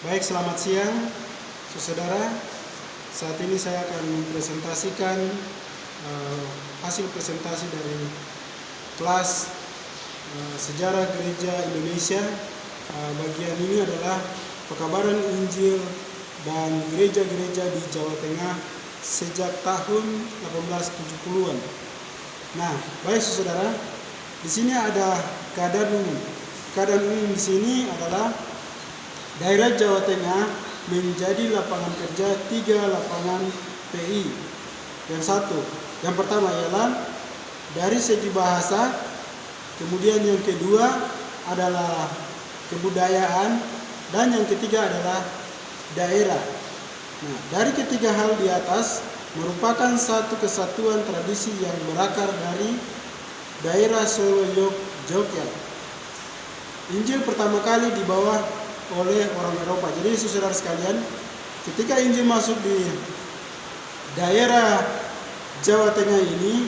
Baik, selamat siang, saudara. Saat ini saya akan mempresentasikan hasil presentasi dari kelas Sejarah Gereja Indonesia. Bagian ini adalah pekabaran Injil dan gereja-gereja di Jawa Tengah sejak tahun 1870-an. Nah, baik saudara, di sini ada keadaan umum. Keadaan umum di sini adalah daerah Jawa Tengah menjadi lapangan kerja 3 lapangan PI. Yang pertama ialah dari segi bahasa, kemudian yang kedua adalah kebudayaan, dan yang ketiga adalah daerah. Nah, dari ketiga hal di atas merupakan satu kesatuan tradisi yang berakar dari daerah Solo Jogja. Injil pertama kali dibawa oleh orang Eropa. Jadi saudara sekalian, ketika Injil masuk di daerah Jawa Tengah ini,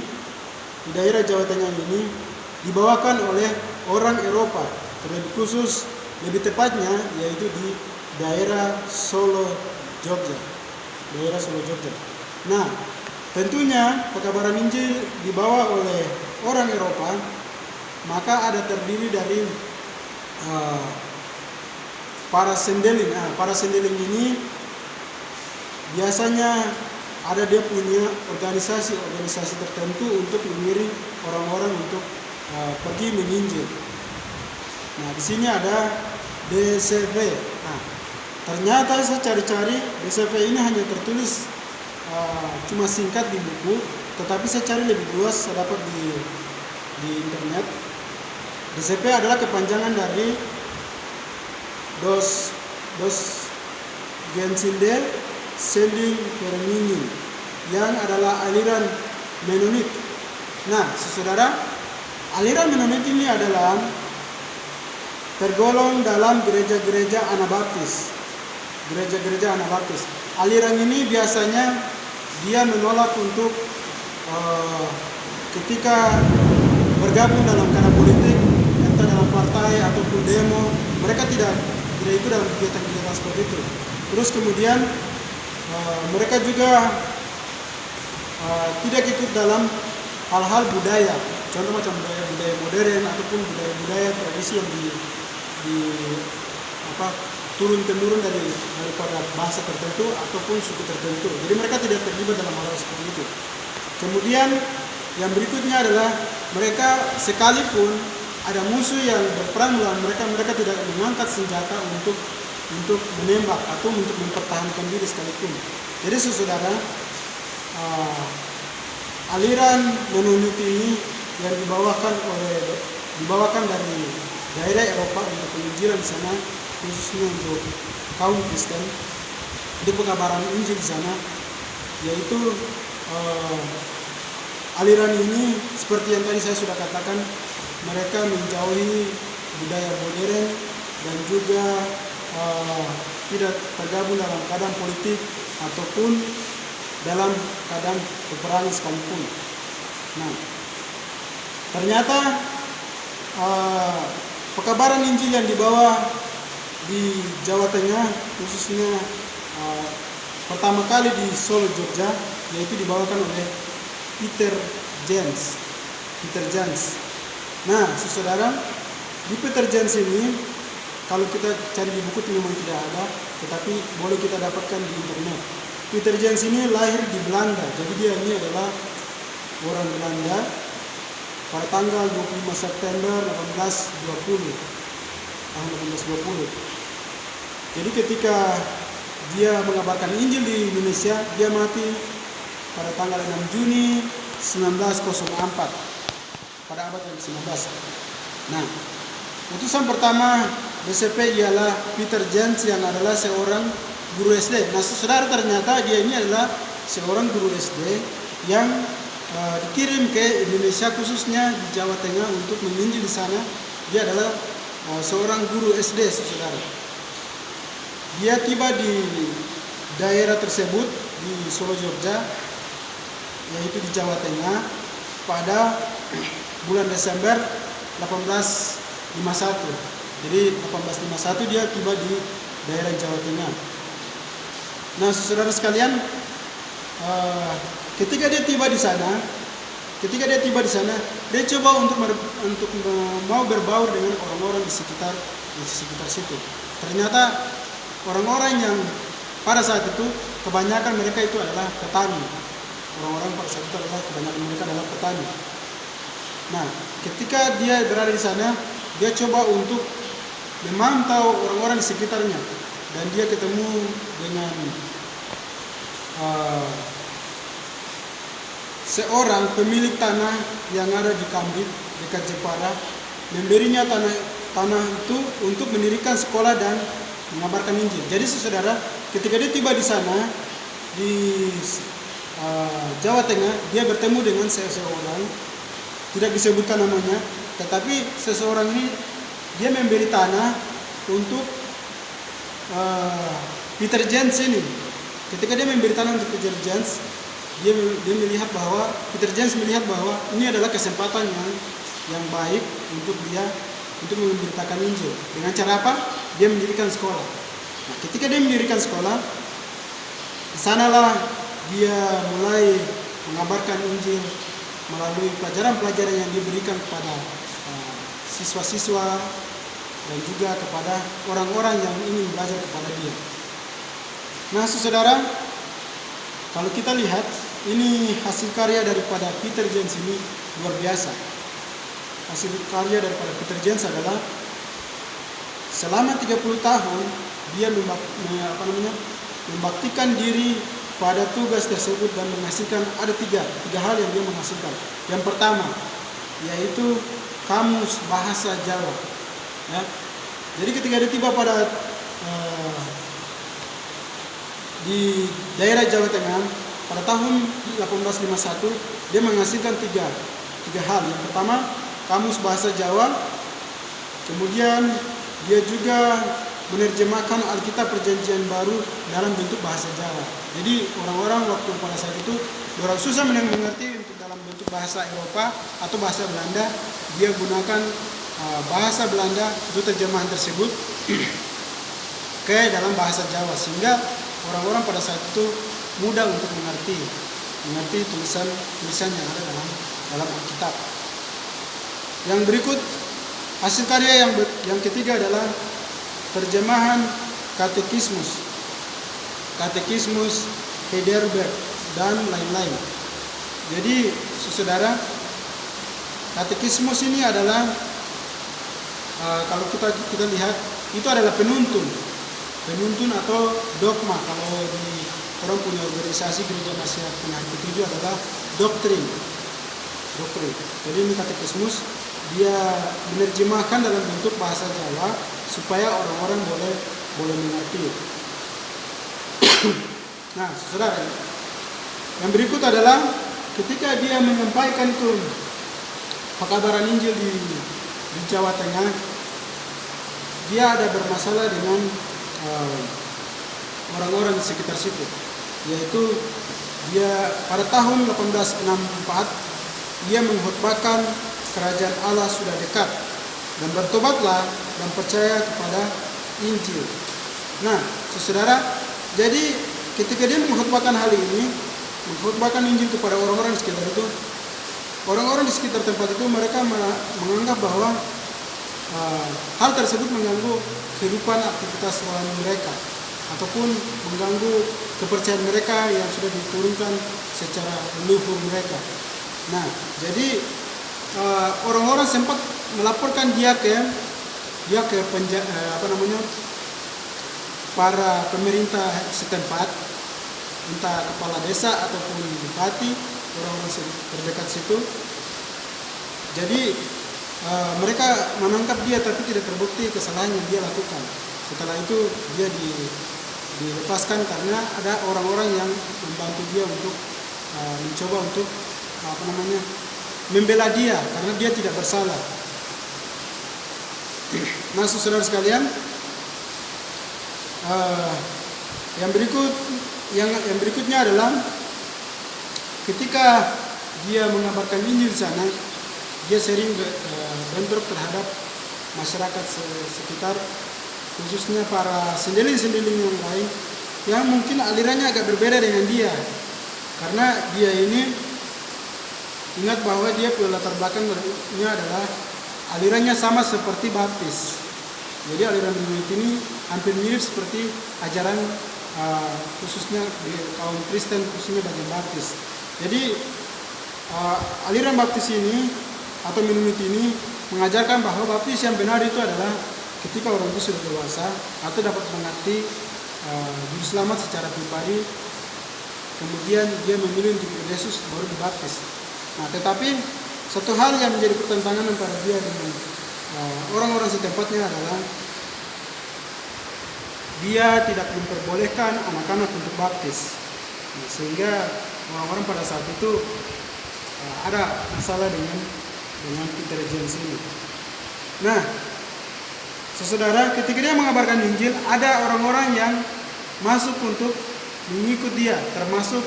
dibawakan oleh orang Eropa, terlebih khusus lebih tepatnya yaitu di daerah Solo Jogja. Nah, tentunya pekabaran Injil dibawa oleh orang Eropa, maka ada terdiri dari para sendeling. Para sendeling ini biasanya ada dia punya organisasi tertentu untuk mengirim orang-orang untuk pergi menginjil. Nah, di sini ada DCV. Nah, ternyata saya cari-cari DCV ini hanya tertulis cuma singkat di buku, tetapi saya cari lebih luas, saya dapat di internet. DCV adalah kepanjangan dari Dos Gensinde Sending Permini, yang adalah aliran Mennonit. Nah, saudara, aliran Mennonit ini adalah tergolong dalam gereja-gereja Anabaptis. Aliran ini biasanya dia menolak untuk ketika bergabung dalam keadaan politik, entah dalam partai ataupun demo, mereka tidak ikut dalam kegiatan-kegiatan seperti itu. Terus kemudian mereka juga tidak ikut dalam hal-hal budaya, contoh macam budaya modern ataupun budaya tradisi yang turun-temurun daripada bangsa tertentu ataupun suku tertentu. Jadi mereka tidak terlibat dalam hal seperti itu. Kemudian yang berikutnya adalah mereka sekalipun ada musuh yang berperang melawan mereka tidak mengangkat senjata untuk menembak atau untuk mempertahankan diri sekalipun. Jadi saudara, aliran Mennonit ini yang dibawakan dari daerah Eropa untuk penginjilan di sana, khususnya untuk kaum Kristen, di pekabaran Injil di sana, yaitu aliran ini seperti yang tadi saya sudah katakan, mereka menjauhi budaya modern dan juga tidak tergabung dalam keadaan politik ataupun dalam keadaan peperangan sekalipun. Nah, ternyata pekabaran Injil yang dibawa di Jawa Tengah, khususnya pertama kali di Solo Jogja, yaitu dibawakan oleh Peter James. Nah, saudara, di Peter James ini, kalau kita cari di buku itu memang tidak ada, tetapi boleh kita dapatkan di internet. Peter James ini lahir di Belanda, jadi dia ini adalah orang Belanda pada tanggal 25 September 1820. Jadi ketika dia mengabarkan Injil di Indonesia, dia mati pada tanggal 6 Juni 1904. Pada abad yang ke-19. Nah, utusan pertama DCP ialah Peter James yang adalah seorang guru SD. Nah, saudara, ternyata dia ini adalah seorang guru SD yang dikirim ke Indonesia, khususnya di Jawa Tengah untuk menginjil di sana. Dia adalah seorang guru SD, saudara. Dia tiba di daerah tersebut di Solo Jogja, yaitu di Jawa Tengah, pada bulan Desember 1851. Jadi 1851 dia tiba di daerah Jawa Tengah. Nah, saudara sekalian, ketika dia tiba di sana, dia coba untuk mau berbaur dengan orang-orang di sekitar situ. Ternyata orang-orang yang pada saat itu kebanyakan mereka itu adalah petani. Orang-orang pada saat itu adalah kebanyakan mereka adalah petani. Nah, ketika dia berada di sana, dia coba untuk memantau orang-orang di sekitarnya, dan dia ketemu dengan seorang pemilik tanah yang ada di Kambit dekat Jepara, memberinya tanah itu untuk mendirikan sekolah dan mengabarkan Injil. Jadi saudara, ketika dia tiba di sana di Jawa Tengah, dia bertemu dengan seseorang, tidak disebutkan namanya, tetapi seseorang ini dia memberi tanah untuk Peter Jens ini. Ketika dia memberi tanah untuk Peter Jens, dia melihat bahwa Peter Jens melihat bahwa ini adalah kesempatan yang baik untuk dia untuk memberitakan Injil. Dengan cara apa? Dia mendirikan sekolah. Nah, ketika dia mendirikan sekolah, di sanalah dia mulai mengabarkan Injil melalui pelajaran-pelajaran yang diberikan kepada siswa-siswa dan juga kepada orang-orang yang ingin belajar kepada dia. Nah, saudara, kalau kita lihat, ini hasil karya daripada Peter Jens ini luar biasa. Hasil karya daripada Peter Jens adalah selama 30 tahun dia membaktikan diri pada tugas tersebut dan menghasilkan ada tiga hal yang dia menghasilkan. Yang pertama yaitu kamus bahasa Jawa. Ya. Jadi ketika dia tiba pada di daerah Jawa Tengah pada tahun 1851, dia menghasilkan tiga hal. Yang pertama, kamus bahasa Jawa. Kemudian dia juga menerjemahkan Alkitab Perjanjian Baru dalam bentuk bahasa Jawa. Jadi orang-orang waktu pada saat itu orang susah mengerti untuk dalam bentuk bahasa Eropa atau bahasa Belanda, dia gunakan bahasa Belanda itu terjemahan tersebut ke dalam bahasa Jawa, sehingga orang-orang pada saat itu mudah untuk mengerti tulisan yang ada dalam Alkitab. Yang berikut hasil karya yang ketiga adalah terjemahan katekismus Heidelberg dan lain-lain. Jadi saudara, katekismus ini adalah kalau kita lihat itu adalah penuntun atau dogma. Kalau di orang punya organisasi gereja nasihat penahari ketujuh adalah doktrin. Jadi ini katekismus, dia menerjemahkan dalam bentuk bahasa Jawa supaya orang-orang boleh mengerti. Nah, saudara, yang berikut adalah ketika dia menyampaikan itu pekabaran Injil di Jawa Tengah, dia ada bermasalah dengan orang-orang di sekitar situ, yaitu dia pada tahun 1864 dia mengkhotbahkan kerajaan Allah sudah dekat dan bertobatlah dan percaya kepada Injil. Nah, saudara, jadi ketika dia mengkhotbahkan hal ini, mengkhotbahkan Injil kepada orang-orang di sekitar itu, orang-orang di sekitar tempat itu mereka menganggap bahwa hal tersebut mengganggu kehidupan aktivitas rohani mereka ataupun mengganggu kepercayaan mereka yang sudah diturunkan secara leluhur mereka. Nah, jadi orang-orang sempat melaporkan dia ke para pemerintah setempat, entah kepala desa ataupun bupati, orang-orang terdekat situ. Jadi mereka menangkap dia, tapi tidak terbukti kesalahan yang dia lakukan. Setelah itu dia dilepaskan karena ada orang-orang yang membantu dia untuk mencoba untuk membela dia karena dia tidak bersalah. Nah, saudara sekalian, yang berikutnya adalah ketika dia mengabarkan Injil di sana, dia sering bentrok terhadap masyarakat sekitar khususnya para sendiling-sendiling yang lain yang mungkin alirannya agak berbeda dengan dia. Karena dia ini ingat bahwa dia latar belakangnya adalah alirannya sama seperti baptis. Jadi aliran Mennonite ini hampir mirip seperti ajaran khususnya di kaum Kristen, khususnya bagian baptis. Jadi aliran baptis ini atau Mennonite ini mengajarkan bahwa baptis yang benar itu adalah ketika orang itu sudah dewasa atau dapat mengerti juru selamat secara pribadi, kemudian dia memilih untuk ikut Yesus baru dibaptis. Nah, tetapi satu hal yang menjadi pertentangan antara dia dengan orang-orang setempatnya adalah dia tidak memperbolehkan anak-anak untuk baptis. Nah, sehingga orang-orang pada saat itu ada masalah dengan Peter James ini. Nah, saudara, ketika dia mengabarkan Injil, ada orang-orang yang masuk untuk mengikut dia, termasuk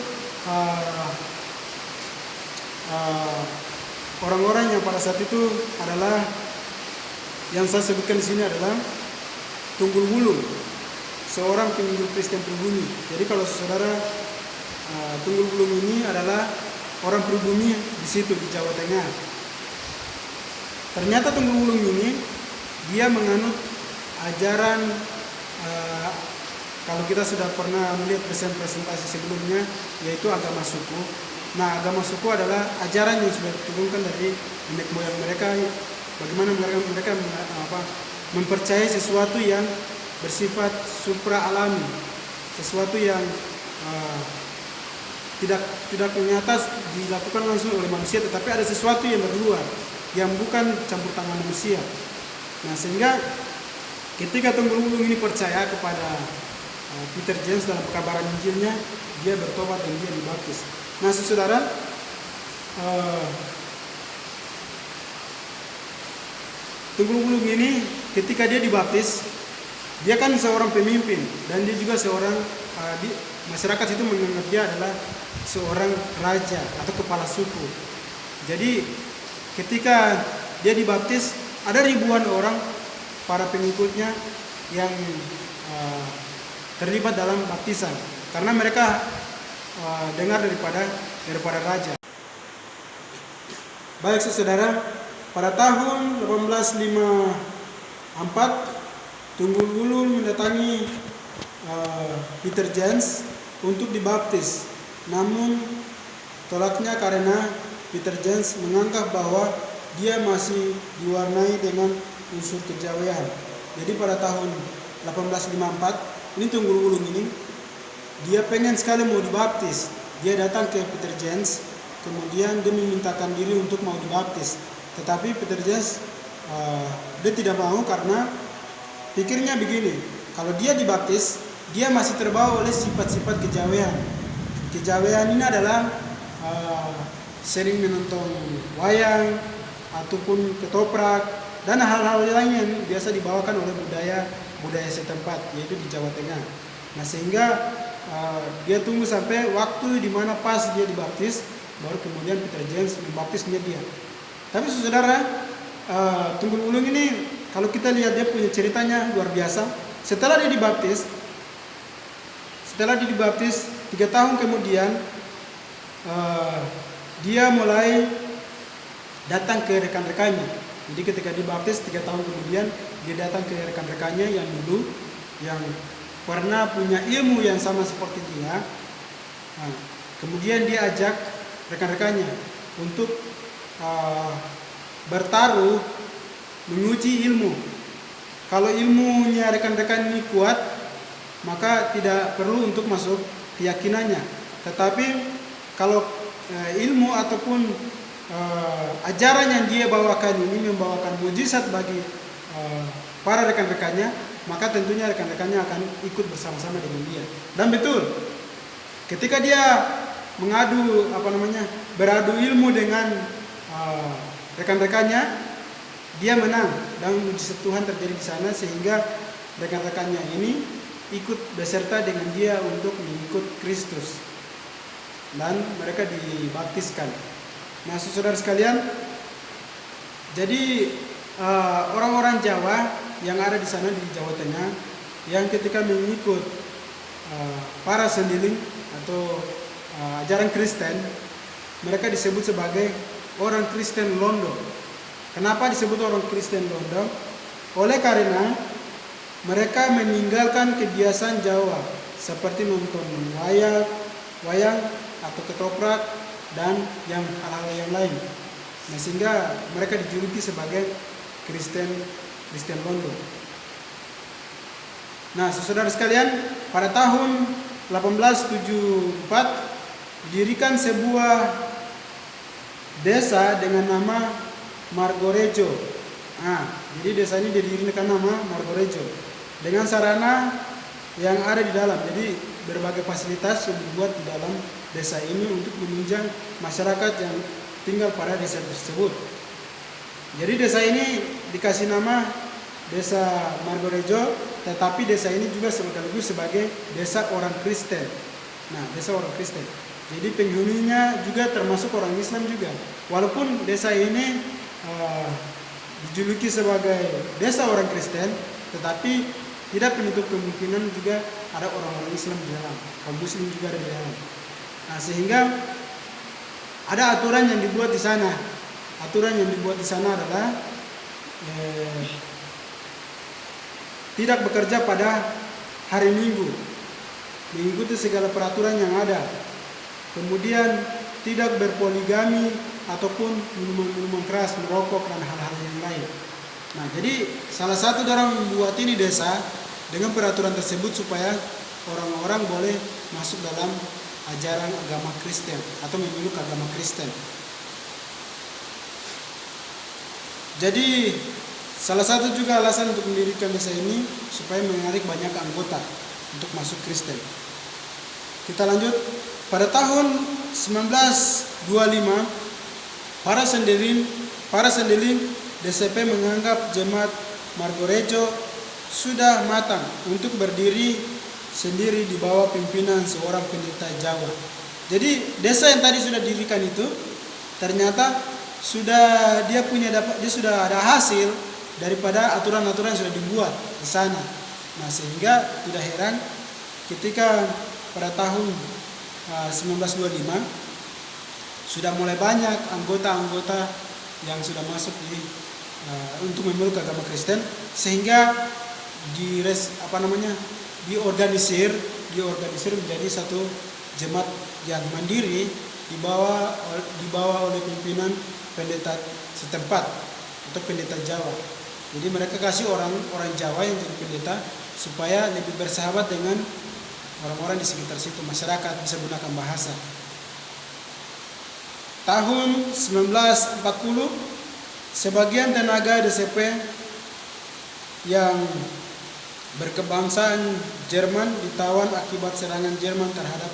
orang-orang yang pada saat itu adalah yang saya sebutkan di sini adalah Tunggul Wulung, seorang penginjil Kristen pribumi. Jadi kalau saudara, Tunggul Wulung ini adalah orang pribumi di situ di Jawa Tengah. Ternyata Tunggul Wulung ini dia menganut ajaran kalau kita sudah pernah melihat presentasi sebelumnya, yaitu agama suku. Nah, agama suku adalah ajaran yang sudah diturunkan dari nenek moyang mereka. Bagaimana mereka mempercayai sesuatu yang bersifat supra alami, sesuatu yang tidak nyata dilakukan langsung oleh manusia, tetapi ada sesuatu yang berluar, yang bukan campur tangan manusia. Nah, sehingga ketika Tunggul Wulung ini percaya kepada Peter James dalam pekabaran Injilnya, dia bertobat dan dia dibaptis. Nah, saudara, Tunggul Wulung ini ketika dia dibaptis, dia kan seorang pemimpin dan dia juga seorang masyarakat itu menganggap dia adalah seorang raja atau kepala suku. Jadi ketika dia dibaptis, ada ribuan orang para pengikutnya yang terlibat dalam baptisan karena mereka dengar daripada raja. Baik saudara, pada tahun 1854 Tunggul Wulung mendatangi Peter James untuk dibaptis. Namun tolaknya karena Peter James menganggap bahwa dia masih diwarnai dengan unsur kejawian. Jadi pada tahun 1854 ini Tunggul Wulung ini dia pengen sekali mau dibaptis. Dia datang ke Peter James, kemudian dia memintakan diri untuk mau dibaptis. Tetapi Peter James dia tidak mau karena pikirnya begini, kalau dia dibaptis, dia masih terbawa oleh sifat-sifat kejawian. Kejawian ini adalah sering menonton wayang ataupun ketoprak dan hal-hal lain yang biasa dibawakan oleh budaya setempat, yaitu di Jawa Tengah. Nah, sehingga dia tunggu sampai waktu di mana pas dia dibaptis, baru kemudian Peter James membaptisnya dia. Tapi saudara, Tunggul Wulung ini kalau kita lihat dia punya ceritanya luar biasa. Setelah dia dibaptis 3 tahun kemudian dia mulai datang ke rekan-rekannya. Jadi ketika dibaptis 3 tahun kemudian dia datang ke rekan-rekannya yang dulu yang pernah punya ilmu yang sama seperti dia. Nah, kemudian dia ajak rekan-rekannya untuk bertaruh menguji ilmu. Kalau ilmunya rekan-rekan ini kuat, maka tidak perlu untuk masuk keyakinannya. Tetapi kalau ilmu ataupun ajaran yang dia bawakan ini membawakan mujizat bagi para rekan-rekannya, maka tentunya rekan-rekannya akan ikut bersama-sama dengan dia. Dan betul, ketika dia beradu ilmu dengan rekan-rekannya, dia menang dan mujizat Tuhan terjadi di sana, sehingga rekan-rekannya ini ikut beserta dengan dia untuk mengikut Kristus dan mereka dibaptiskan. Nah, saudara sekalian, jadi orang-orang Jawa yang ada di sana di Jawa Tengah yang ketika mengikut para sendiling atau ajaran Kristen, mereka disebut sebagai orang Kristen Londo. Kenapa disebut orang Kristen Londo? Oleh karena mereka meninggalkan kebiasaan Jawa seperti nonton wayang atau ketoprak dan hal-hal yang lain. Nah, sehingga mereka dijuluki sebagai Kristen Londo. Nah, saudara sekalian, pada tahun 1874 didirikan sebuah desa dengan nama Margorejo. Nah, jadi desa ini didirikan nama Margorejo dengan sarana yang ada di dalam. Jadi berbagai fasilitas yang dibuat di dalam desa ini untuk menunjang masyarakat yang tinggal pada desa tersebut. Jadi desa ini dikasih nama Desa Margorejo, tetapi desa ini juga sekaligus sebagai desa orang Kristen. Nah, desa orang Kristen. Jadi penghuninya juga termasuk orang Islam juga. Walaupun desa ini dijuluki sebagai desa orang Kristen, tetapi tidak menutup kemungkinan juga ada orang-orang Islam di dalam, kaum Muslim juga ada di dalam. Nah, sehingga ada aturan yang dibuat di sana. Aturan yang dibuat di sana adalah tidak bekerja pada hari Minggu, mengikuti segala peraturan yang ada. Kemudian tidak berpoligami ataupun minuman keras, merokok dan hal-hal yang lain. Nah, jadi salah satu cara membuat ini desa dengan peraturan tersebut supaya orang-orang boleh masuk dalam ajaran agama Kristen atau memeluk agama Kristen. Jadi salah satu juga alasan untuk mendirikan desa ini supaya menarik banyak anggota untuk masuk Kristen. Kita lanjut. Pada tahun 1925 para sendiling DCP menganggap jemaat Margorejo sudah matang untuk berdiri sendiri di bawah pimpinan seorang pendeta Jawa. Jadi desa yang tadi sudah didirikan itu ternyata dia sudah ada hasil daripada aturan-aturan yang sudah dibuat di sana. Nah, sehingga tidak heran ketika pada tahun 1925 sudah mulai banyak anggota-anggota yang sudah masuk untuk memeluk agama Kristen, sehingga diorganisir menjadi satu jemaat yang mandiri dibawa oleh pimpinan pendeta setempat atau pendeta Jawa. Jadi mereka kasih orang Jawa yang jadi pendeta supaya lebih bersahabat dengan orang-orang di sekitar situ, masyarakat bisa gunakan bahasa. Tahun 1940 sebagian tenaga DCP yang berkebangsaan Jerman ditawan akibat serangan Jerman terhadap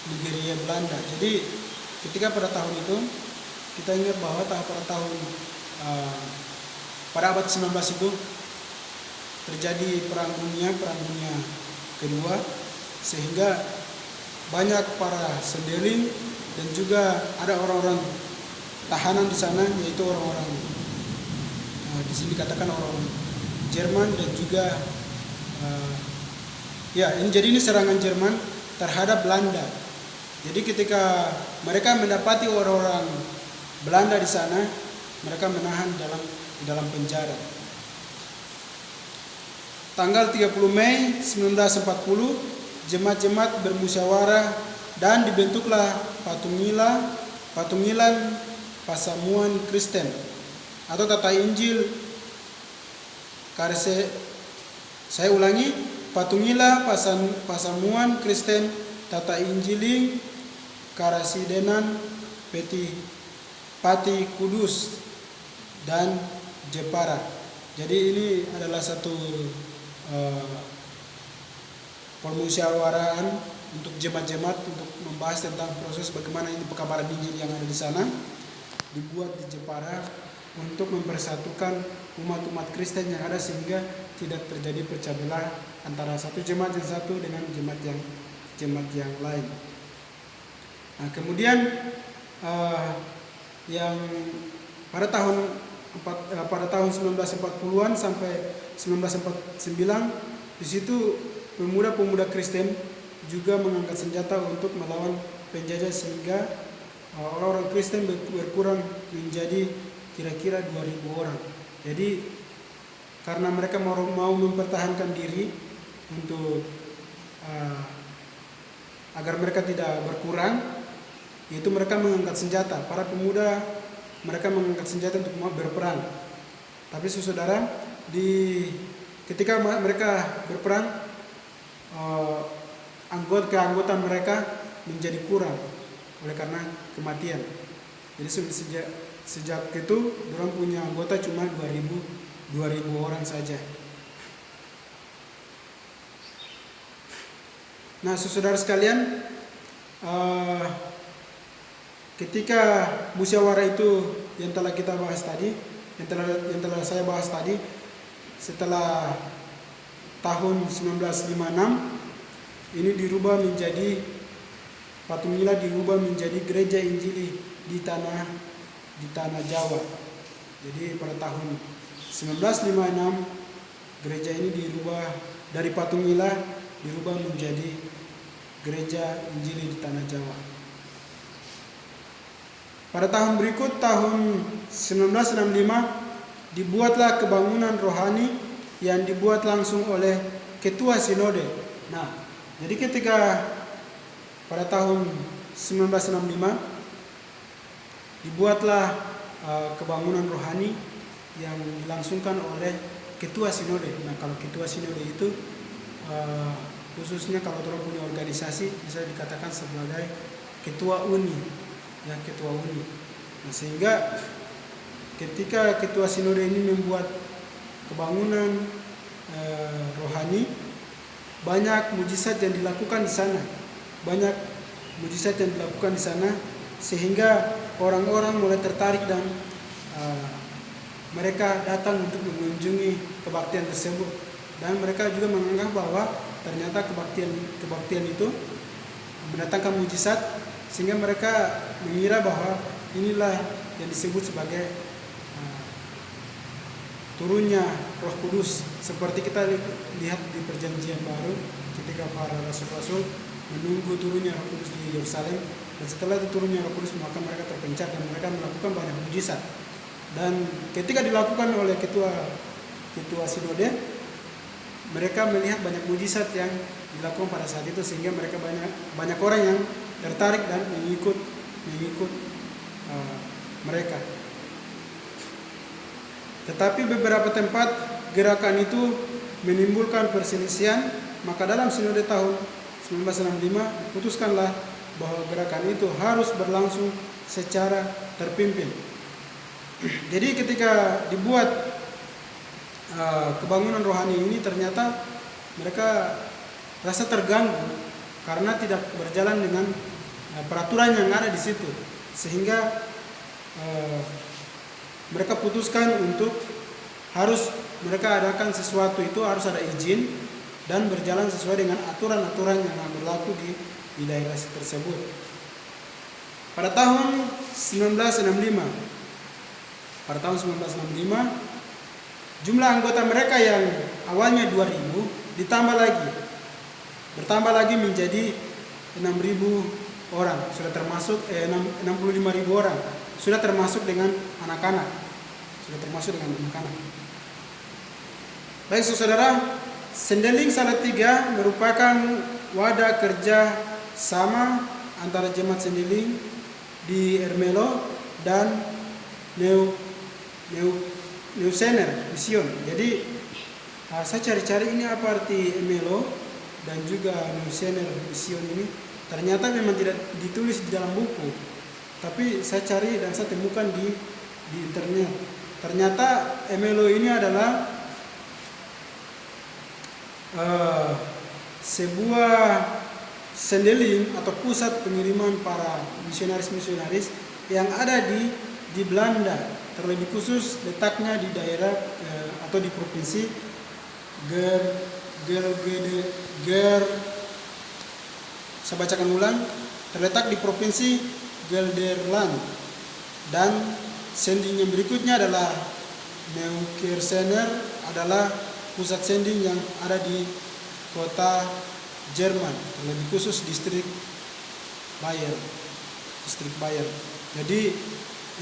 Nigeria Belanda. Jadi ketika pada tahun itu kita ingat bahwa pada abad 19 itu terjadi perang dunia kedua, sehingga banyak para sendiling dan juga ada orang-orang tahanan di sana, yaitu orang-orang di sini dikatakan orang Jerman dan juga ini serangan Jerman terhadap Belanda. Jadi ketika mereka mendapati orang-orang Belanda di sana, mereka menahan di dalam penjara. Tanggal 30 Mei 1940 jemaat-jemaat bermusyawarah dan dibentuklah Patungilan Pasamuan Kristen atau Tata Injil Patungila Pasamuan Kristen Tata Injiling Karasidenan Pati Kudus dan Jepara. Jadi ini adalah satu permusyawaraan untuk jemaat-jemaat untuk membahas tentang proses bagaimana ini pekabaran Injil yang ada di sana dibuat di Jepara untuk mempersatukan umat-umat Kristen yang ada sehingga tidak terjadi pecah belah antara satu jemaat yang satu dengan jemaat yang lain. Nah, kemudian yang pada tahun 1940-an sampai 1949 di situ pemuda-pemuda Kristen juga mengangkat senjata untuk melawan penjajah sehingga orang-orang Kristen berkurang menjadi kira-kira 2000 orang. Jadi karena mereka mau mempertahankan diri untuk agar mereka tidak berkurang, yaitu mereka mengangkat senjata. Para pemuda mereka mengangkat senjata untuk berperang. Tapi saudara, ketika mereka berperang, anggota mereka menjadi kurang oleh karena kematian. Jadi sejak itu orang punya anggota cuma 2000 orang saja. Nah, saudara sekalian, ketika musyawarah itu yang telah kita bahas tadi, yang telah saya bahas tadi, setelah tahun 1956 ini dirubah menjadi Patungila dirubah menjadi gereja Injili di tanah Jawa. Jadi pada tahun 1956 gereja ini dirubah dari Patungila dirubah menjadi gereja Injili di tanah Jawa. Pada tahun berikut, tahun 1965, dibuatlah kebangunan rohani yang dibuat langsung oleh ketua sinode. Nah, jadi ketika pada tahun 1965 dibuatlah kebangunan rohani yang dilangsungkan oleh ketua sinode. Nah, kalau ketua sinode itu khususnya kalau orang punya organisasi bisa dikatakan sebagai ketua uni, ya, ketua uni. Nah, sehingga ketika ketua sinode ini membuat kebangunan rohani, banyak mujizat yang dilakukan di sana. Sehingga orang-orang mulai tertarik dan mereka datang untuk mengunjungi kebaktian tersebut, dan mereka juga menganggap bahwa ternyata kebaktian itu mendatangkan mujizat, sehingga mereka mengira bahwa inilah yang disebut sebagai turunnya Roh Kudus, seperti kita lihat di Perjanjian Baru ketika para rasul-rasul menunggu turunnya Roh Kudus di Yerusalem, dan setelah itu turunnya Roh Kudus maka mereka terpencar dan mereka melakukan banyak mujizat. Dan ketika dilakukan oleh ketua sinode, mereka melihat banyak mujizat yang dilakukan pada saat itu, sehingga mereka banyak orang yang tertarik dan mengikut mereka. Tetapi beberapa tempat gerakan itu menimbulkan perselisihan, maka dalam sinode tahun 1965 diputuskanlah bahwa gerakan itu harus berlangsung secara terpimpin. Jadi ketika dibuat kebangunan rohani ini, ternyata mereka rasa terganggu karena tidak berjalan dengan peraturan yang ada di situ, sehingga mereka putuskan untuk mereka adakan sesuatu itu harus ada izin dan berjalan sesuai dengan aturan-aturan yang berlaku di daerah tersebut. Pada tahun 1965, jumlah anggota mereka yang awalnya 2.000 bertambah lagi menjadi 6.000 orang, sudah termasuk 65.000 orang, sudah termasuk dengan anak-anak. Baik saudara, Sendeling Salatiga merupakan wadah kerja sama antara jemaat Sendeling di Ermelo dan Neusener Mission. Jadi saya cari-cari ini apa arti Ermelo dan juga Neusener Mission ini. Ternyata memang tidak ditulis di dalam buku, tapi saya cari dan saya temukan di internet. Ternyata Ermelo ini adalah sebuah sendeling atau pusat pengiriman para misionaris yang ada di Belanda, terlebih khusus letaknya di daerah atau di provinsi saya bacakan ulang, terletak di provinsi Gelderland. Dan sending yang berikutnya adalah Neukersener adalah pusat sending yang ada di kota Jerman, lebih khusus distrik Bayer. Jadi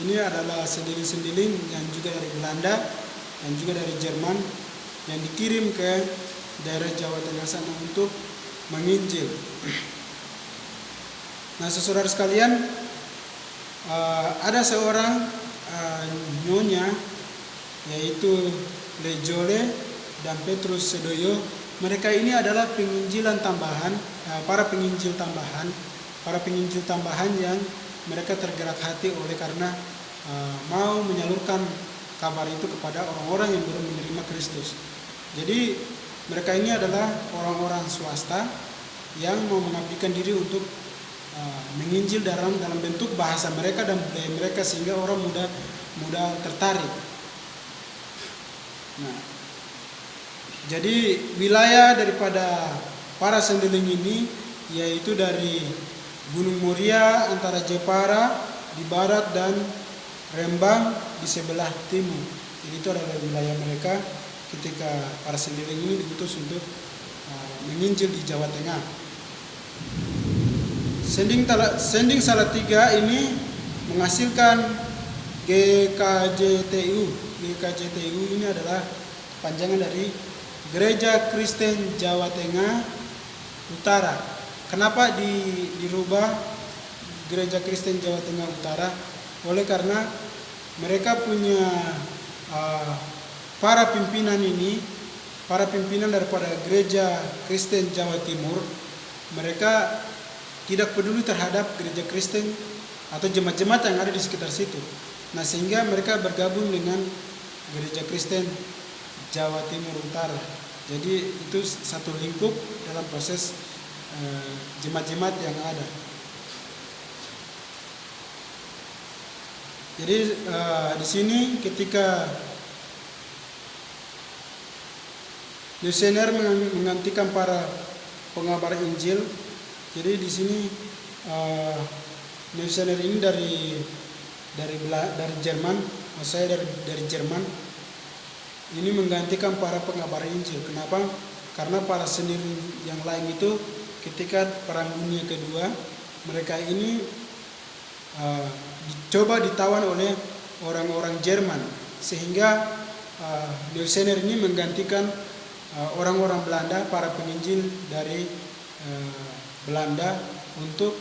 ini adalah sendiling-sendiling yang juga dari Belanda dan juga dari Jerman yang dikirim ke daerah Jawa Tengah sana untuk menginjil. Nah, saudara sekalian, ada seorang nyonya yaitu Lejole dan Petrus Sedoyo. Mereka ini adalah penginjilan tambahan, para penginjil tambahan yang mereka tergerak hati oleh karena mau menyalurkan kabar itu kepada orang-orang yang belum menerima Kristus. Jadi mereka ini adalah orang-orang swasta yang mau mengabdikan diri untuk menginjil dalam bentuk bahasa mereka dan budaya mereka sehingga orang mudah tertarik. Nah, jadi wilayah daripada para sendiling ini yaitu dari Gunung Muria antara Jepara di barat dan Rembang di sebelah timur. Jadi itu adalah wilayah mereka ketika para sendiling ini diutus untuk menginjil di Jawa Tengah. Sending Salatiga ini menghasilkan GKJTU. GKJTU ini adalah panjangan dari Gereja Kristen Jawa Tengah Utara. Kenapa dirubah Gereja Kristen Jawa Tengah Utara? Oleh karena mereka punya para pimpinan daripada Gereja Kristen Jawa Timur, mereka tidak peduli terhadap gereja Kristen atau jemaat-jemaat yang ada di sekitar situ. Nah, sehingga mereka bergabung dengan Gereja Kristen Jawa Timur Utara. Jadi itu satu lingkup dalam proses jemaat-jemaat yang ada. Jadi di sini ketika misioner menggantikan para pengabar Injil, jadi di sini misioner ini dari Jerman, saya dari Jerman. Ini menggantikan para pengabar Injil. Kenapa? Karena para sendiling yang lain itu ketika Perang Dunia Kedua, mereka ini coba ditawan oleh orang-orang Jerman, sehingga misioner ini menggantikan orang-orang Belanda, para penginjil dari Belanda untuk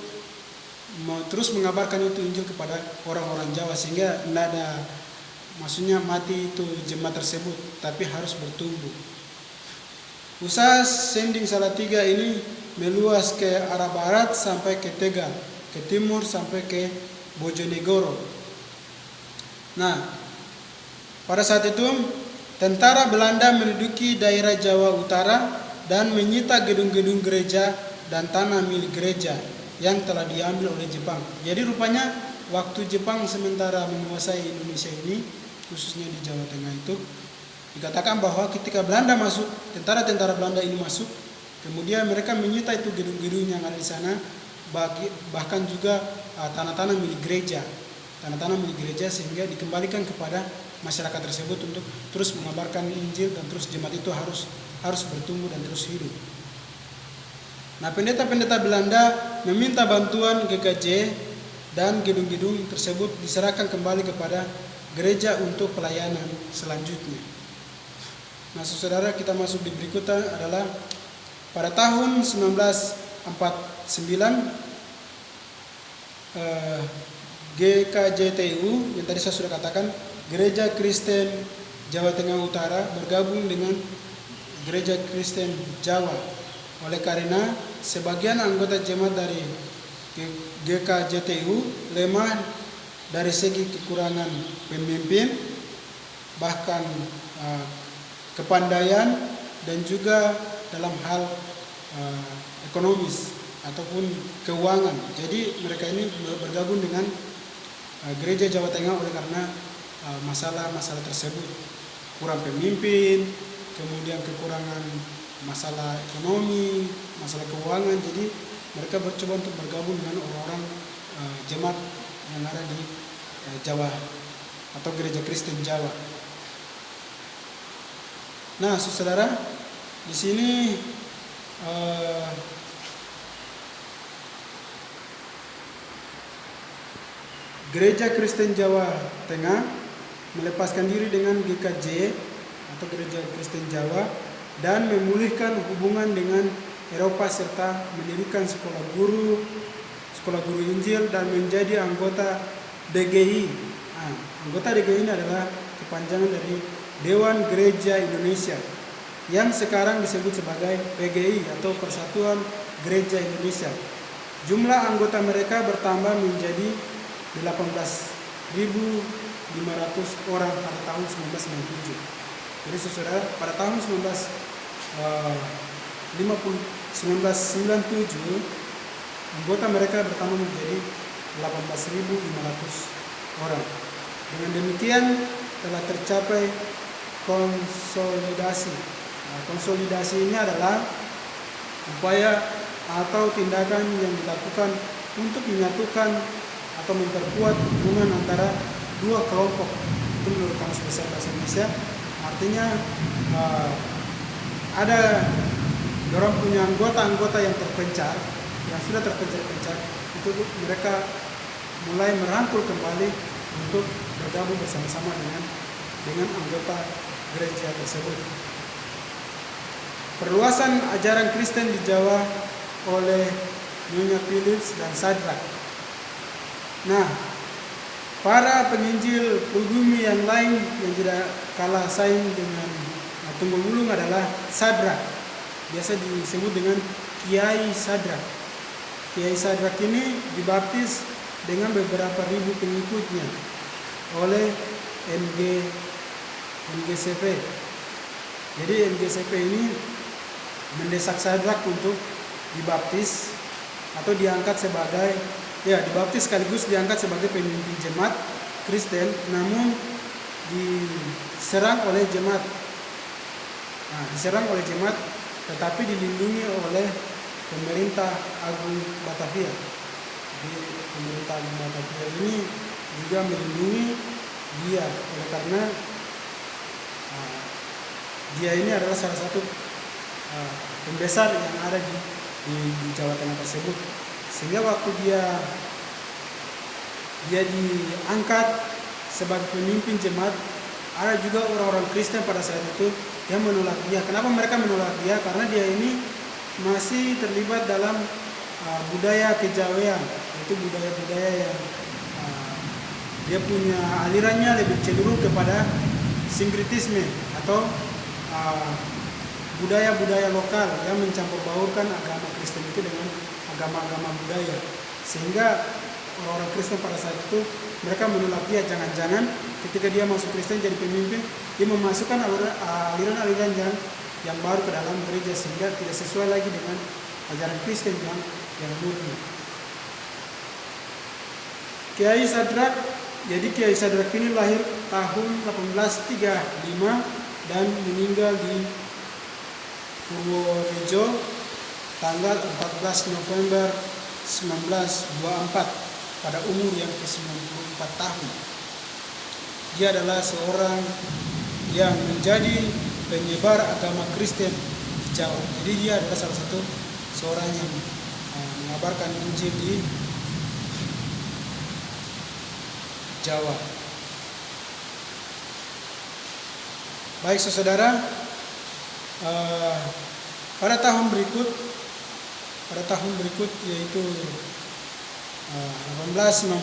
terus mengabarkan itu Injil kepada orang-orang Jawa, sehingga tidak ada maksudnya mati itu jemaat tersebut, tapi harus bertumbuh. Usaha Sending Salatiga ini meluas ke arah barat sampai ke Tegal, ke timur sampai ke Bojonegoro. Nah, pada saat itu tentara Belanda menduduki daerah Jawa Utara dan menyita gedung-gedung gereja dan tanah milik gereja yang telah diambil oleh Jepang. Jadi rupanya waktu Jepang sementara menguasai Indonesia ini, khususnya di Jawa Tengah itu, dikatakan bahwa ketika Belanda masuk, tentara-tentara Belanda ini masuk, kemudian mereka menyita itu gedung-gedung yang ada di sana, bahkan juga tanah-tanah milik gereja, sehingga dikembalikan kepada masyarakat tersebut untuk terus mengabarkan Injil dan terus jemaat itu harus bertumbuh dan terus hidup. Nah, pendeta-pendeta Belanda meminta bantuan GKJ dan gedung-gedung tersebut diserahkan kembali kepada gereja untuk pelayanan selanjutnya. Nah, saudara, kita masuk di berikutnya adalah pada tahun 1949 GKJTU yang tadi saya sudah katakan, Gereja Kristen Jawa Tengah Utara bergabung dengan Gereja Kristen Jawa. Oleh karena sebagian anggota jemaat dari GKJTU lemah dari segi kekurangan pemimpin, bahkan kepandaian, dan juga dalam hal ekonomis ataupun keuangan. Jadi mereka ini bergabung dengan Gereja Jawa Tengah oleh karena masalah-masalah tersebut. Kurang pemimpin, kemudian kekurangan masalah ekonomi, masalah keuangan. Jadi mereka bercoba untuk bergabung dengan orang-orang jemaat yang ada di Jawa atau Gereja Kristen Jawa. Nah, saudara, di sini Gereja Kristen Jawa Tengah melepaskan diri dengan GKJ atau Gereja Kristen Jawa dan memulihkan hubungan dengan Eropa serta mendirikan sekolah guru Injil dan menjadi anggota DGI. Nah, anggota DGI ini adalah kepanjangan dari Dewan Gereja Indonesia yang sekarang disebut sebagai PGI atau Persatuan Gereja Indonesia. Jumlah anggota mereka bertambah menjadi 18.500 orang pada tahun 1997. Jadi saudara, pada tahun 1997 anggota mereka bertambah menjadi 18.500 orang. Dengan demikian telah tercapai konsolidasi. Nah, konsolidasi ini adalah upaya atau tindakan yang dilakukan untuk menyatukan atau memperkuat hubungan antara dua kelompok. Itu menurut Kamus Besar Bahasa Indonesia. Artinya ada orang punya anggota-anggota yang terpencar, yang sudah terpencar-pencar, itu mereka mulai merangkul kembali untuk bergabung bersama-sama dengan anggota gereja tersebut. Perluasan ajaran Kristen di Jawa oleh Nyonya Philips dan Sadrak. Nah, para penginjil pribumi yang lain yang tidak kalah saing dengan Tunggul Wulung adalah Sadrak. Biasa disebut dengan Kiai Sadrak. Kiai Sadrak ini dibaptis dengan beberapa ribu pengikutnya oleh NGCP. Jadi NGCP ini mendesak Sadrak untuk dibaptis atau diangkat sebagai dibaptis sekaligus diangkat sebagai pemimpin jemaat Kristen, namun diserang oleh jemaat. Nah, diserang oleh jemaat tetapi dilindungi oleh pemerintah Agung Batavia. Jadi pemerintah Agung Batavia ini juga melindungi dia karena dia ini adalah salah satu pembesar yang ada di Jawa Tengah tersebut. Sehingga waktu dia diangkat sebagai pemimpin jemaat, ada juga orang-orang Kristen pada saat itu yang menolak dia. Kenapa mereka menolak dia? Karena dia ini masih terlibat dalam budaya kejawean, itu budaya-budaya yang dia punya alirannya lebih cenderung kepada sinkretisme atau budaya-budaya lokal yang mencampur baurkan agama Kristen itu dengan agama-agama budaya. Sehingga orang-orang Kristen pada saat itu mereka menolak dia. Jangan-jangan ketika dia masuk Kristen jadi pemimpin, dia memasukkan aliran-aliran yang baru ke dalam gereja sehingga tidak sesuai lagi dengan ajaran Kristen yang murni. Kiai Sadrak, jadi Kiai Sadrak ini lahir tahun 1835 dan meninggal di Purworejo tanggal 14 November 1924 pada umur yang ke-94 tahun. Dia adalah seorang yang menjadi penyebar agama Kristen di Jawa. Jadi dia adalah salah satu seorang yang mengabarkan Injil di Jawa. Baik saudara, pada tahun berikut yaitu 1860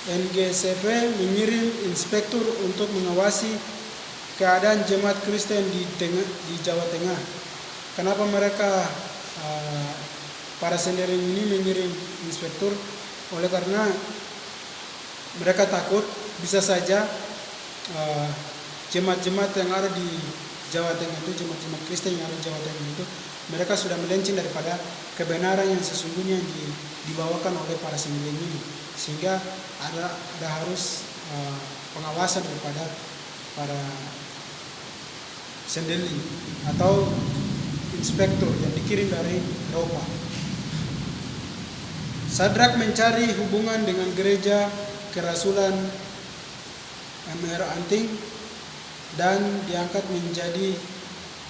NGCP mengirim inspektur untuk mengawasi keadaan jemaat Kristen di Jawa Tengah. Kenapa mereka para sendiri ini mengirim inspektur? Oleh karena mereka takut bisa saja jemaat-jemaat yang ada di Jawa Tengah itu, jemaat-jemaat Kristen yang ada di Jawa Tengah itu, mereka sudah melenceng daripada kebenaran yang sesungguhnya dibawakan oleh para sendiri ini, sehingga ada harus pengawasan daripada para sendiri atau inspektur yang dikirim dari Eropa. Sadrak mencari hubungan dengan gereja Kerasulan MR Anting dan diangkat menjadi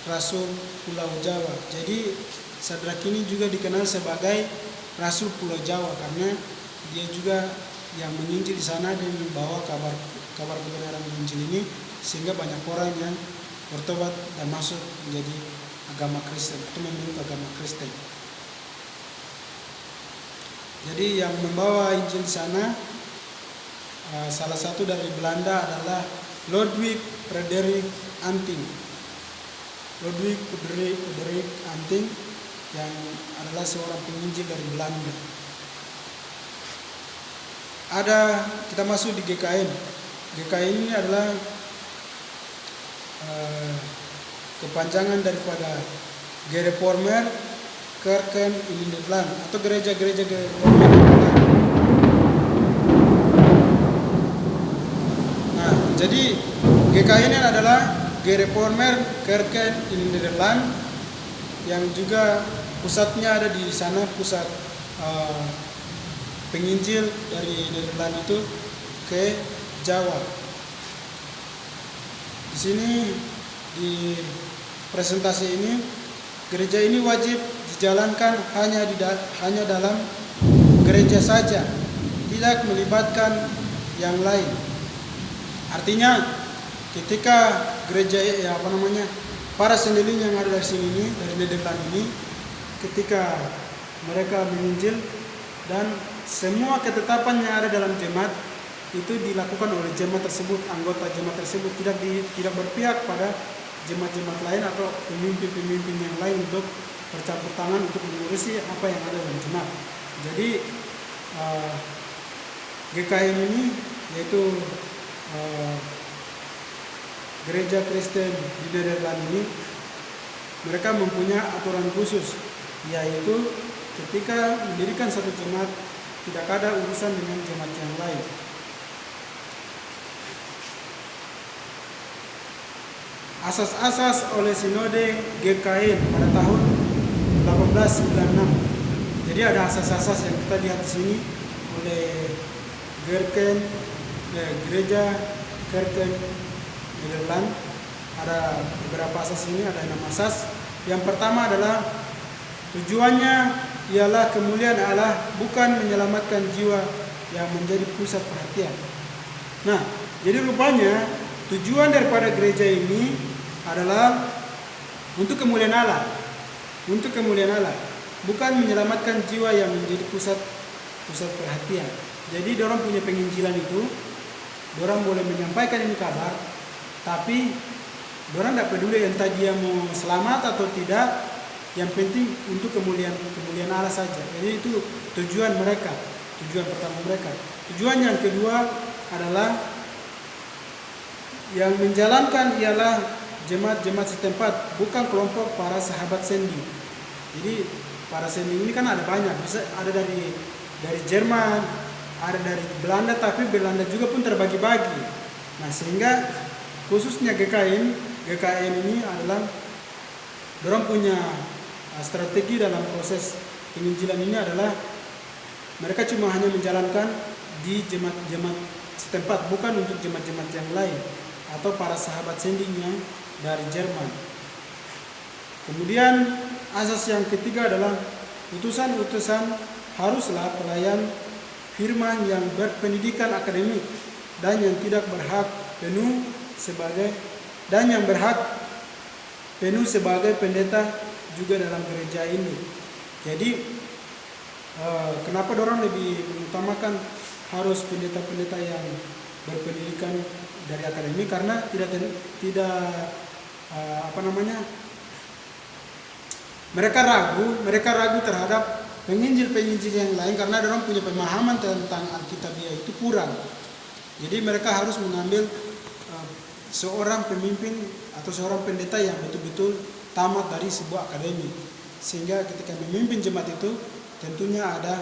Rasul Pulau Jawa. Jadi Sadrak ini juga dikenal sebagai Rasul Pulau Jawa karena dia juga yang menginjil di sana dan membawa kabar kebenaran Injil ini, sehingga banyak orang yang bertobat dan masuk menjadi agama Kristen atau memeluk agama Kristen. Jadi yang membawa Injil di sana salah satu dari Belanda adalah Ludwig Frederik Anting. Ludwig Frederik Anting yang adalah seorang penginjil dari Belanda. Kita masuk di GKN. GKN ini adalah kepanjangan daripada Gereformer Kerken in Nederland atau gereja-gereja Gereformer di Nederland. Nah, jadi GKN ini adalah Gereformer Kerken in Nederland yang juga pusatnya ada di sana, pusat penginjil dari Nederland itu ke Jawa. Di sini di presentasi ini, gereja ini wajib dijalankan hanya dalam gereja saja, tidak melibatkan yang lain. Artinya ketika gereja para sendeling yang ada dari sini dari Nederland ini, ketika mereka menginjil dan semua ketetapan yang ada dalam jemaat itu dilakukan oleh jemaat tersebut, anggota jemaat tersebut, tidak berpihak pada jemaat-jemaat lain atau pemimpin-pemimpin yang lain untuk bercampur tangan untuk mengurusi apa yang ada dalam jemaat. Jadi GKN ini yaitu gereja Kristen di Nederland ini, mereka mempunyai aturan khusus, yaitu ketika mendirikan satu jemaat tidak ada urusan dengan jemaat yang lain. Asas-asas oleh Sinode GKN pada tahun 1896. Jadi ada asas-asas yang kita lihat di sini oleh gereja Kerken Nederland. Ada beberapa asas ini, ada 6 asas. Yang pertama adalah tujuannya ialah kemuliaan Allah, bukan menyelamatkan jiwa yang menjadi pusat perhatian. Nah, jadi rupanya tujuan daripada gereja ini adalah untuk kemuliaan Allah. Untuk kemuliaan Allah, bukan menyelamatkan jiwa yang menjadi pusat perhatian. Jadi orang punya penginjilan itu, orang boleh menyampaikan ini kabar, tapi orang tidak peduli entah dia mau selamat atau tidak. Yang penting untuk kemuliaan Allah saja. Jadi itu tujuan mereka, tujuan pertama mereka. Tujuan yang kedua adalah yang menjalankan ialah jemaat-jemaat setempat, bukan kelompok para sahabat sendi. Jadi para sendi ini kan ada banyak, bisa ada dari Jerman, ada dari Belanda, tapi Belanda juga pun terbagi-bagi. Nah, sehingga khususnya GKN ini adalah dorong punya strategi dalam proses penginjilan ini adalah mereka cuma hanya menjalankan di jemaat-jemaat setempat, bukan untuk jemaat-jemaat yang lain atau para sahabat sending yang dari Jerman. Kemudian asas yang ketiga adalah utusan-utusan haruslah pelayan firman yang berpendidikan akademik dan yang tidak berhak penuh sebagai pendeta juga dalam gereja ini. Jadi kenapa dorang lebih mengutamakan harus pendeta-pendeta yang berpendidikan dari akademik? Karena mereka ragu terhadap penginjil yang lain karena dorang punya pemahaman tentang Alkitabiah itu kurang. Jadi mereka harus mengambil seorang pemimpin atau seorang pendeta yang betul-betul tamat dari sebuah akademi, sehingga ketika memimpin jemaat itu tentunya ada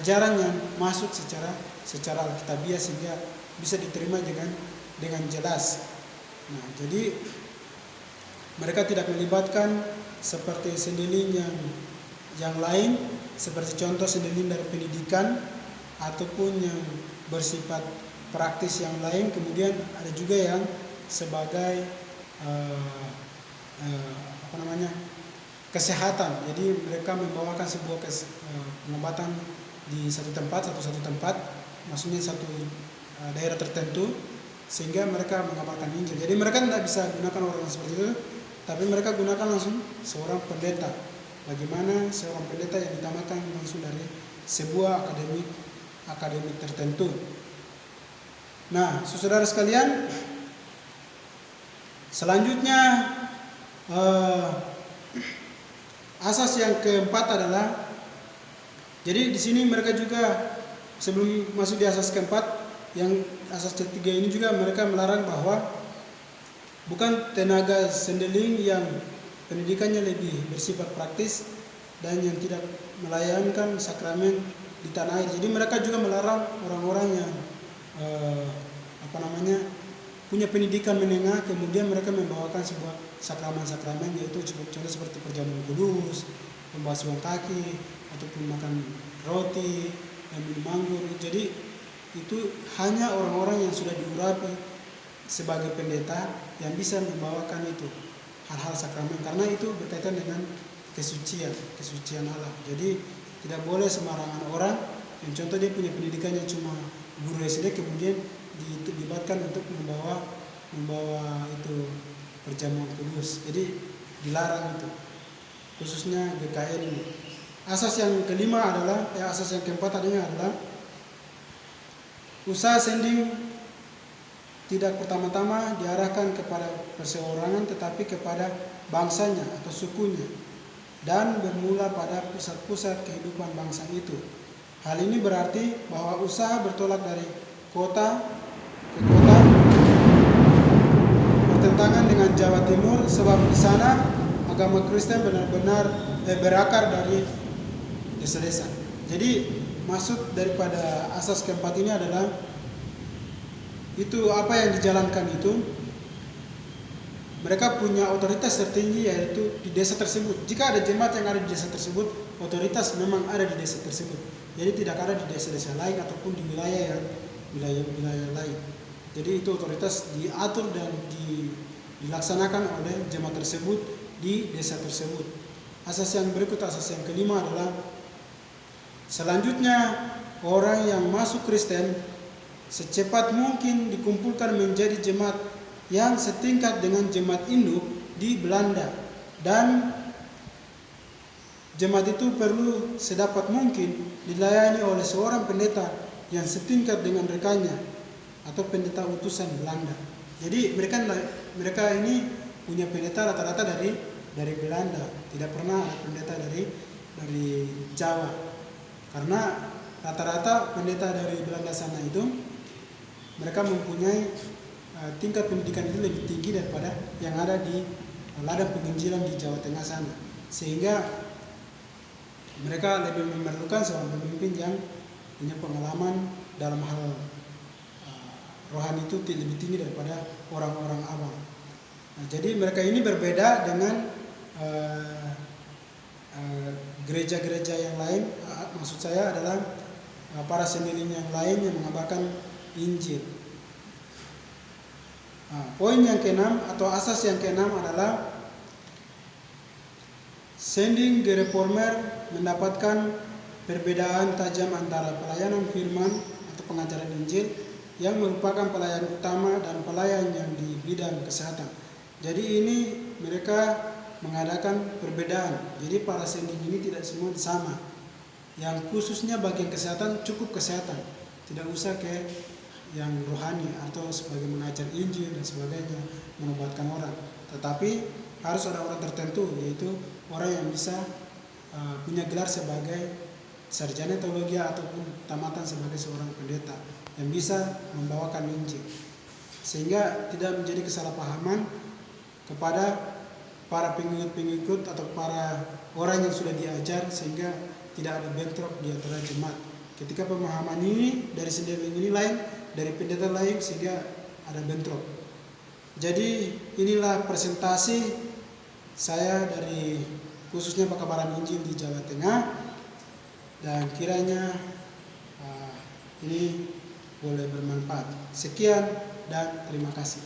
ajaran yang masuk secara Alkitabiah sehingga bisa diterima dengan jelas. Nah, jadi mereka tidak melibatkan seperti sendeling yang lain, seperti contoh sendeling dari pendidikan ataupun yang bersifat praktis yang lain. Kemudian ada juga yang sebagai kesehatan. Jadi mereka membawakan sebuah pengobatan di satu tempat, maksudnya satu daerah tertentu, sehingga mereka mengabarkan Injil. Jadi mereka tidak bisa gunakan orang seperti itu, tapi mereka gunakan langsung seorang pendeta. Bagaimana seorang pendeta yang ditamakan langsung dari sebuah akademik tertentu. Nah, saudara sekalian, selanjutnya asas yang keempat adalah, jadi di sini mereka juga sebelum masuk di asas keempat, yang asas ketiga ini juga mereka melarang bahwa bukan tenaga sendeling yang pendidikannya lebih bersifat praktis dan yang tidak melayankan sakramen di tanah air. Jadi mereka juga melarang orang-orang yang punya pendidikan menengah, kemudian mereka membawakan sebuah sakramen-sakramen, yaitu contoh seperti perjamuan kudus, pembasuhan kaki, ataupun makan roti dan minum anggur. Jadi itu hanya orang-orang yang sudah diurapi sebagai pendeta yang bisa membawakan itu hal-hal sakramen, karena itu berkaitan dengan kesucian Allah. Jadi tidak boleh sembarangan orang yang contoh dia punya pendidikannya cuma guru SD, kemudian dilibatkan untuk membawa itu perjamuan kudus. Jadi dilarang itu, khususnya GKN ini. Asas yang kelima adalah, asas yang keempat tadinya adalah usaha sending tidak pertama-tama diarahkan kepada perseorangan, tetapi kepada bangsanya atau sukunya, dan bermula pada pusat-pusat kehidupan bangsa itu. Hal ini berarti bahwa usaha bertolak dari kota ke kota bertentangan dengan Jawa Timur, sebab di sana agama Kristen benar-benar berakar dari desa-desa. Jadi maksud daripada asas keempat ini adalah itu apa yang dijalankan itu, mereka punya otoritas tertinggi yaitu di desa tersebut. Jika ada jemaat yang ada di desa tersebut, otoritas memang ada di desa tersebut. Jadi tidak ada di desa-desa lain ataupun di wilayah lain. Jadi itu otoritas diatur dan dilaksanakan oleh jemaat tersebut di desa tersebut. Asas yang berikut, asas yang kelima adalah selanjutnya orang yang masuk Kristen secepat mungkin dikumpulkan menjadi jemaat yang setingkat dengan jemaat induk di Belanda, dan jemaat itu perlu sedapat mungkin dilayani oleh seorang pendeta yang setingkat dengan rekannya atau pendeta utusan Belanda. Jadi mereka ini punya pendeta rata-rata dari Belanda, tidak pernah ada pendeta dari Jawa, karena rata-rata pendeta dari Belanda sana itu mereka mempunyai tingkat pendidikan itu lebih tinggi daripada yang ada di ladang penginjilan di Jawa Tengah sana, sehingga mereka lebih memerlukan seorang pemimpin yang punya pengalaman dalam hal rohani itu lebih tinggi daripada orang-orang awam. Nah, jadi mereka ini berbeda dengan gereja-gereja yang lain. Maksud saya adalah para sendiling yang lain yang mengabarkan Injil. Poin yang keenam atau asas yang keenam adalah sending Gereformer mendapatkan perbedaan tajam antara pelayanan firman atau pengajaran Injil yang merupakan pelayan utama dan pelayan yang di bidang kesehatan. Jadi ini mereka mengadakan perbedaan. Jadi para sending ini tidak semua sama. Yang khususnya bagian kesehatan cukup kesehatan, tidak usah ke yang rohani atau sebagai mengajar Injil dan sebagainya, menobatkan orang. Tetapi harus ada orang tertentu, yaitu orang yang bisa punya gelar sebagai sarjana teologi ataupun tamatan sebagai seorang pendeta yang bisa membawakan Injil, sehingga tidak menjadi kesalahpahaman kepada para pengikut atau para orang yang sudah diajar, sehingga tidak ada bentrok di antara jemaat. Ketika pemahaman ini dari sendiling ini lain dari pendeta lain, sehingga ada bentrok. Jadi inilah presentasi saya dari khususnya pekabaran Injil di Jawa Tengah, dan kiranya ini boleh bermanfaat. Sekian dan terima kasih.